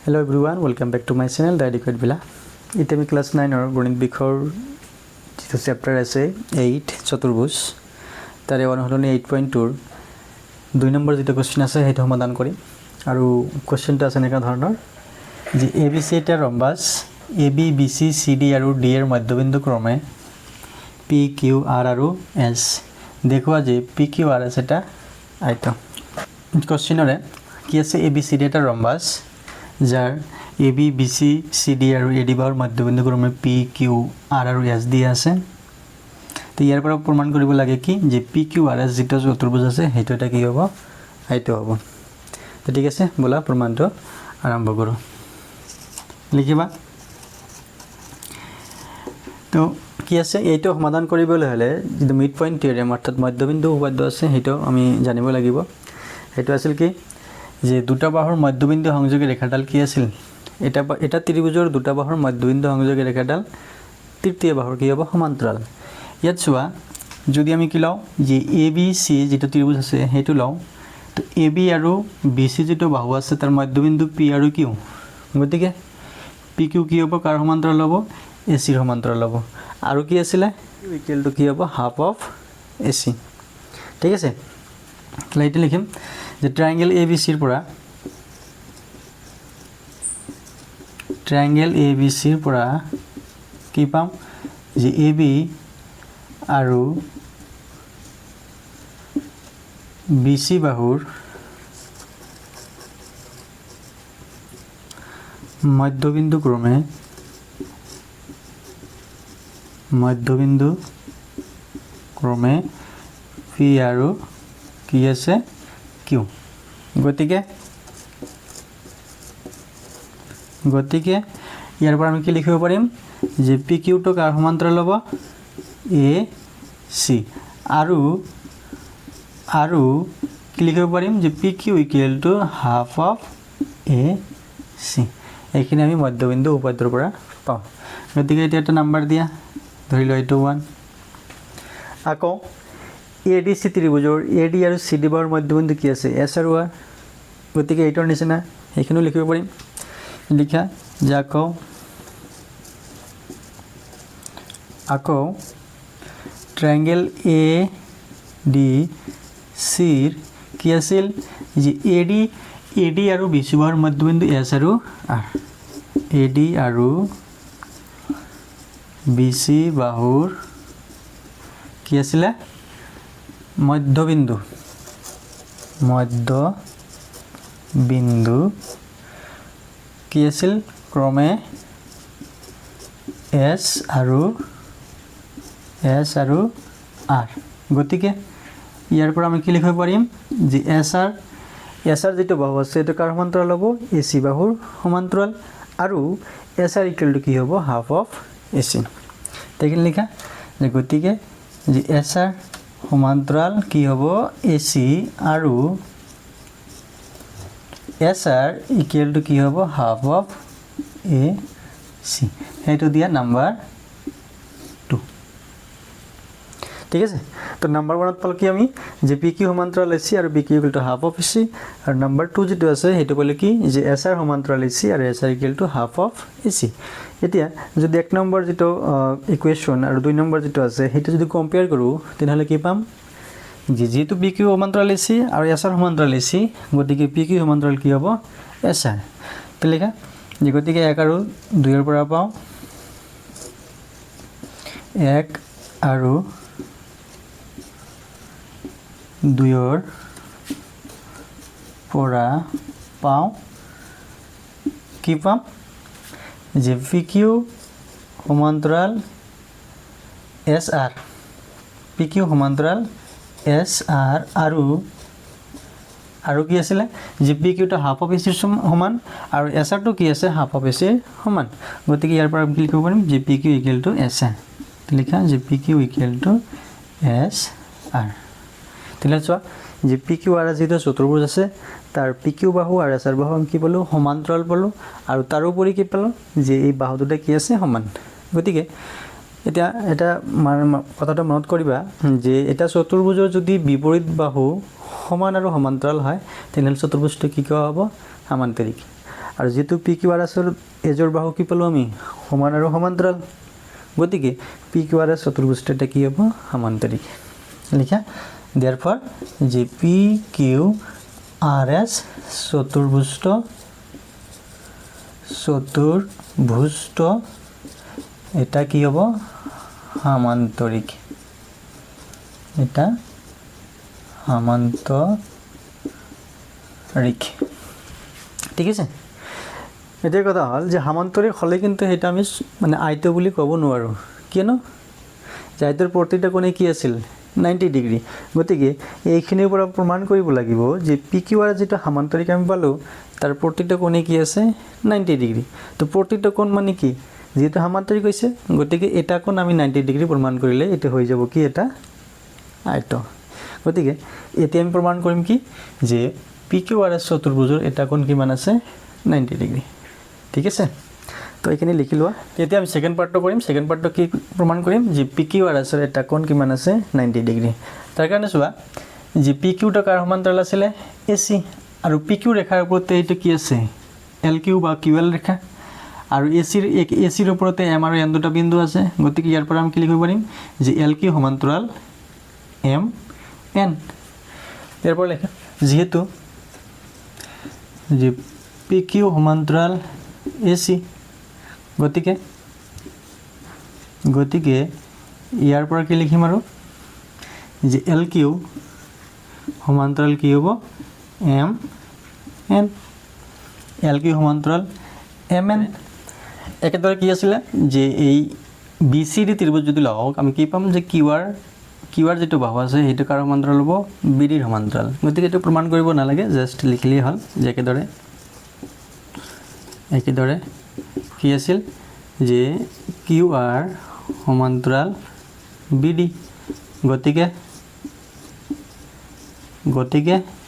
Hello everyone, welcome back to my channel The Adequate Villa. It is class 9 or গণিত বিষয়ৰ যেটো chapter আছে 8 চতুৰ্ভুজ তাৰে অনুসৰণ 8.2 2 নম্বৰ যেটো কোৱেশ্চন আছে হেতু সমাধান কৰিম আৰু কোৱেশ্চনটো আছে এনেকা ধৰণৰ যে ABC এটা ৰম্বাস AB BC CD আৰু D এৰ মধ্যবিন্দু ক্ৰমে PQ R আৰু S দেখুৱা যে PQ R S এটা আয়তন কোৱেশ্চনৰে কি আছে ABCD এটা ৰম্বাস যাৰ AB BC CD আৰু AD বাহুৰ মধ্যবিন্দু ক্ৰমে PQ R আৰু S দিয়া আছে তো ইয়াৰ পৰা প্ৰমাণ কৰিব লাগে কি যে PQ R S যেটো চতুৰ্ভুজ আছে হেতু এটা কি হ'ব আয়তন হ'ব তো ঠিক আছে বলা প্ৰমাণটো আৰম্ভ কৰো লিখিবা তো কি আছে এইটো সমাধান কৰিবলৈ হলে যেটো মিড পইণ্ট থিওৰেম অৰ্থাৎ মধ্যবিন্দু উপপাদ্য আছে হেতু আমি জানিব লাগিব হেতু আছিল কি যে দুটা বাহুৰ মধ্যবিন্দু সংযোগী ৰেখাডাল কি আছিল এটা ত্ৰিভুজৰ দুটা বাহুৰ মধ্যবিন্দু সংযোগী ৰেখাডাল তৃতীয় বাহুৰ কি হ'ব সমান্তৰাল ইয়াত চোৱা যদি আমি কি লও যে ABC যেটো ত্ৰিভুজ আছে হেতু লও তো AB আৰু BC যেটো বাহু আছে তাৰ মধ্যবিন্দু P আৰু Q গতিকে PQ কি হ'ব কাৰ সমান্তৰাল হ'ব AC ৰ সমান্তৰাল হ'ব আৰু কি আছিল ইকুৱেল টু কি হ'ব হাফ অফ AC ঠিক আছে লাইট লিখিম যে ট্রায়াঙ্গেল ABC ৰ পৰা কি পাম যে AB আৰু BC বাহুৰ মধ্যবিন্দু ক্ৰমে P আৰু কি আছে Q গতিকে ইয়াৰ পৰা আমি কি লিখিব পাৰিম যে PQ টো কাৰ সমান্তৰাল হ'ব AC আৰু কি লিখিব পাৰিম যে PQ equal to half of AC এইখিনি আমি মধ্যবিন্দু উপপাদ্যৰ পৰা পাওঁ গতিকে এটা নাম্বাৰ দিয়া ধৰি লও এইটো 1 আকৌ ADC ত্ৰিভুজৰ AD আৰু CD বাহুৰ মধ্যবিন্দু কি আছে S আৰু R গতিকে এইটোৰ নিচিনা এইখিনিও লিখিব পাৰিম লিখা যে আকৌ ট্ৰায়াঙ্গেল ADC ৰ কি আছিল যে AD আৰু BC বাহুৰ মধ্যবিন্দু S আৰু R AD আৰু BC বাহুৰ কি আছিল মধ্যবিন্দু কি আছিল ক্ৰমে S আৰু R গতিকে ইয়াৰ পৰা আমি কি লিখিব পাৰিম যে SR যেটো বাহু আছে এটো কাৰ সমান্তৰাল হ'ব AC বাহুৰ সমান্তৰাল আৰু SR ইকুৱেল টু কি হ'ব হাফ অফ AC তেকিন লিখা যে গতিকে যে SR সমান্তৰাল কি হ'ব AC আৰু SR ইকুৱেল টু কি হ'ব হাফ অফ AC হেতু দিয়া নাম্বাৰ 2 ঠিক আছে তো নাম্বাৰ 1 ত পাল কি আমি যে PQ সমান্তৰাল AC আৰু BQ equal to half of AC আৰু নাম্বাৰ 2 যেটো আছে হেতু পালে কি যে SR সমান্তৰাল AC আৰু SR equal to half of AC এতিয়া যদি এক নম্বৰ যেটো ইকুৱেশ্যন আৰু 2 নম্বৰ যেটো আছে হেতু যদি কম্পেয়াৰ কৰো তেনহলে কি পাম যেহেতু PQ সমান্তৰাল AC আৰু SR সমান্তৰাল AC গতিকে PQ সমান্তৰাল কি হ'ব SR তো লেখা যে গতিকে 1 আৰু 2 ৰ পৰা পাও 1 আৰু 2 ৰ পৰা পাও কি পাম যে PQ সমান্তৰাল SR PQ সমান্তৰাল SR আৰু কি আছিল যে PQ টো হাফ অফ AC সমান আৰু SR টো কি আছে হাফ অফ AC সমান গতিকে ইয়াৰ পৰা কি লিখিব পাৰিম যে PQ ইকুৱেল টু SR লিখা যে PQ ইকুৱেল টু SR তেলে চোৱা যে PQ R যেটো চতুৰ্ভুজ আছে তাৰ PQ বাহু আৰু SR বাহু আমি কি পালো সমান্তৰাল পালো আৰু তাৰ উপৰি কি পালো যে এই বাহু দুটা কি আছে সমান গতিকে এটা কথাটো মনত কৰিবা যে এটা চতুৰ্ভুজৰ যদি বিপৰীত বাহু সমান আৰু সমান্তৰাল হয় তেনে চতুৰ্ভুজটো কি কোৱা হ'ব সমান্তৰিক আৰু যেহেতু পি কিউ আৰ এছৰ এজৰ বাহু কি পালোঁ আমি সমান আৰু সমান্তৰাল গতিকে পি কিউ আৰ এছ চতুৰ্ভুজটো এটা কি হ'ব সমান্তৰিক লিখা therefore যে পি কিউ আৰ এছ চতুৰ্ভুজটো এটা কি হ'ব সমান্তৰিক এটা সমান্তৰিক ঠিক আছে এটাই কথা হ'ল যে সমান্তৰিক হ'লে কিন্তু এটা আমি মানে আয়ত বুলি ক'ব নোৱাৰোঁ কিয়নো যে আয়তৰ প্ৰতিটা কোণে কি আছিল 90 ডিগ্ৰী গতিকে এইখিনিৰ পৰা প্ৰমাণ কৰিব লাগিব যে পি কিউ আৰ যেটা সমান্তৰিক আমি পালোঁ তাৰ প্ৰতিটা কোণে কি আছে 90 ডিগ্ৰী তো প্ৰতিটা কোণ মানে কি যেহেতু সমান্তৰিক হৈছে গতিকে এটা কোণ আমি 90 ডিগ্ৰী প্ৰমাণ কৰিলে এটা হৈ যাব কি এটা আয়ত গতিকে এতিয়া আমি প্ৰমাণ কৰিম কি যে পি কিউ আৰ এছ চতুৰ্ভুজৰ এটা কোণ কিমান আছে 90 ডিগ্ৰী ঠিক আছে তো এইখিনি লিখি লোৱা এতিয়া আমি সেকেন্ড পাৰ্টটো কৰিম সেকেন্ড পাৰ্টটো কি প্ৰমাণ কৰিম যে পি কিউ আৰ এছৰ এটা কোণ কিমান আছে 90 ডিগ্ৰী তাৰ কাৰণে চোৱা যে পি কিউটা কাৰ সমান্তৰাল আছিলে এসি আৰু পি কিউ ৰেখাৰ ওপৰতে এইটো কি আছে এল কিউ বা কিউ এল ৰেখা আৰু এসিৰ ওপৰতে এম আৰু এন দুটা বিন্দু আছে গতিকে ইয়াৰ পৰা আমি কি লিখিব পাৰিম যে এল কিউ সমান্তৰাল এম এন ইয়াৰ পৰা লেখা যেহেতু যে পি কিউ সমান্তৰাল এসি গতিকে ইয়াৰ পৰা কি লিখিম আৰু যে এল কিউ সমান্তৰাল কি হ'ব এম এন এল কিউ সমান্তৰাল এম এন একেদৰে কি আছিলে যে এই বি চি ডি ত্ৰিভুজ যদি লওঁ আমি কি পাম যে কিউ আৰ যেটো বাহু আছে সেইটো কাৰ সমান্তৰাল হ'ব বি ডিৰ সমান্তৰাল গতিকে এইটো প্ৰমাণ কৰিব নালাগে জাষ্ট লিখিলেই হ'ল যে একেদৰে কি আছিল যে কিউ আৰ সমান্তৰাল বি ডি গতিকে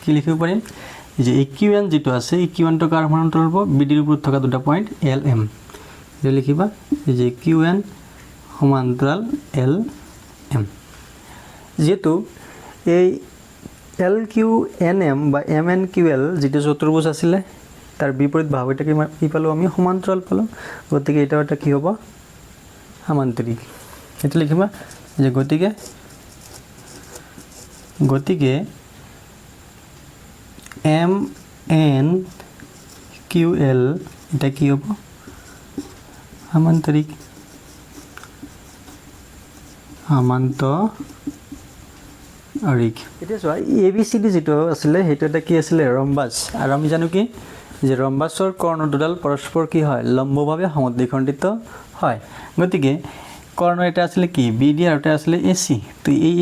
কি লিখিব পাৰিম যে এই কিউ এন যেটো আছে এই কিউ এনটো কাৰ সমান্তৰাল হ'ব বি ডিৰ ওপৰত থকা দুটা পইণ্ট এল এম যে লিখিবা যে কিউ এন সমান্তৰাল এল এম যেহেতু এই এল কিউ এন এম বা এম এন কিউ এল যেটো চতুৰ্ভুজ আছিলে তাৰ বিপৰীত বাহু এটা কি পালোঁ আমি সমান্তৰাল পালোঁ গতিকে এটা এটা কি হ'ব সমান্তৰিক এটা লিখিবা যে গতিকে এম এন কিউ এল এটা কি হ'ব সমান্তৰিক এতিয়া চোৱা এ বি চি ডি যেটো আছিলে সেইটো এটা কি আছিলে ৰম্বাস আৰু আমি জানো কি যে ৰম্বাসৰ কৰ্ণ দুডাল পৰস্পৰ কি হয় লম্বভাৱে সমদ্বিখণ্ডিত হয় গতিকে কৰ্ণ এটা আছিলে কি বি ডি আৰু এটা আছিলে এ চি তো এই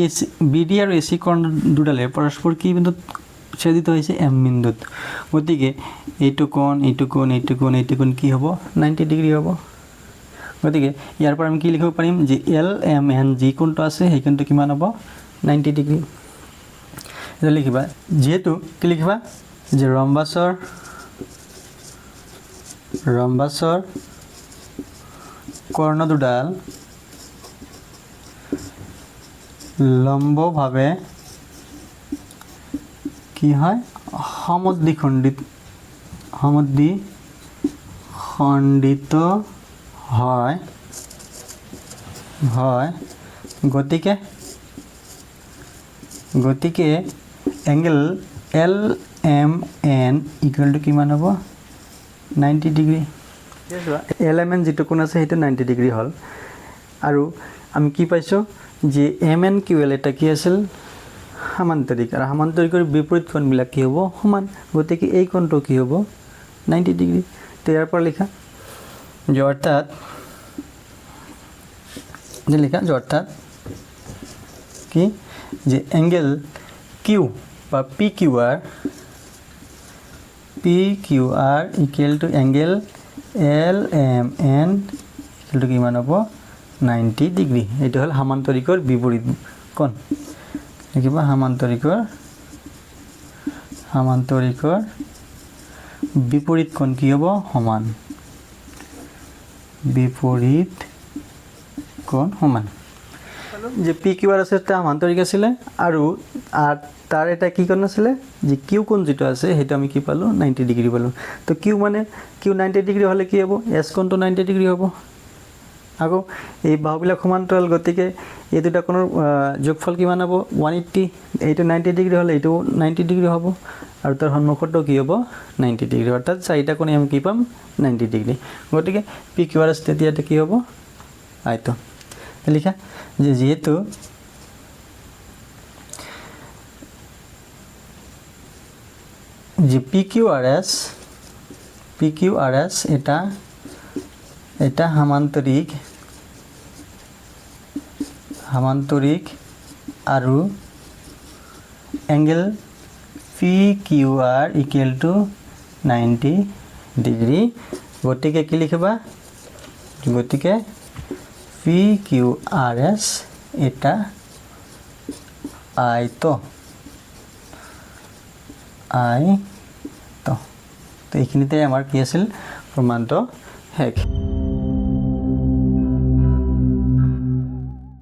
বি ডি আৰু এ চি কৰ্ণ দুডালে পৰস্পৰ কি বিন্দুত ছেদিত হৈছে এম বিন্দুত গতিকে এইটো কোণ কি হ'ব 90 ডিগ্ৰী হ'ব গতিকে ইয়াৰ পৰা আমি কি লিখিব পাৰিম যে এল এম এন যি কোণটো আছে সেই কোণটো কিমান হ'ব 90 ডিগ্ৰী এটা লিখিবা যেহেতু কি লিখিবা যে ৰম্বাসৰ কৰ্ণ দুডাল লম্বভাৱে কি হয় সমদ্বিখণ্ডিত হয় গতিকে angle L M N equal to কিমান হ'ব 90 ডিগ্ৰী এল এম এন যেটো কোণ আছে সেইটো 90 ডিগ্ৰী হ'ল আৰু আমি কি পাইছোঁ যে এম এন কিউ এল এটা কি আছিল সমান্তৰিক আৰু সমান্তৰিকৰ বিপৰীত কোণবিলাক কি হ'ব সমান গতিকে এই কোণটো কি হ'ব 90 ডিগ্ৰী তো ইয়াৰ পৰা লিখা যে অৰ্থাৎ কি যে এংগেল কিউ বা P Q R equal to angle L M N equal to কিমান হ'ব 90 ডিগ্ৰী এইটো হ'ল সমান্তৰিকৰ বিপৰীত কোণ লিখিবা সমান্তৰিকৰ বিপৰীত কোণ কি হ'ব সমান বিপৰীত কোণ সমান যে পি কিউ আৰ এছ এটা সমান্তৰিক আছিলে আৰু তাৰ এটা কি কোণ আছিলে যে কিউ কোণ যেটো আছে সেইটো আমি কি পালো 90 ডিগ্ৰী পালো তো কিউ মানে কিউ 90 ডিগ্ৰী হলে কি হ'ব এছ কোণটো 90 ডিগ্ৰী হ'ব আকৌ এই বাহুবিলাক সমান্তৰাল গতিকে এই দুটা কোণৰ যোগফল কিমান হ'ব 180 এইটো 90 ডিগ্ৰী হলে এইটো 90 ডিগ্ৰী হ'ব আৰু তাৰ সন্মুখটো কি হ'ব 90 ডিগ্ৰী অৰ্থাৎ চাৰিটা কোণে আমি কি পাম 90 ডিগ্ৰী গতিকে পি কিউ আৰ এছ তেতিয়াতে কি হ'ব আয়ত লিখা যে যেহেতু যে পি কিউ আৰ এছ এটা সমান্তৰিক আৰু angle P Q R equal to 90 degree গতিকে কি লিখিবা গতিকে পি কিউ আৰ এছ এটা আয়ত তো এইখিনিতে আমাৰ কি আছিল প্ৰমাণটো শেষ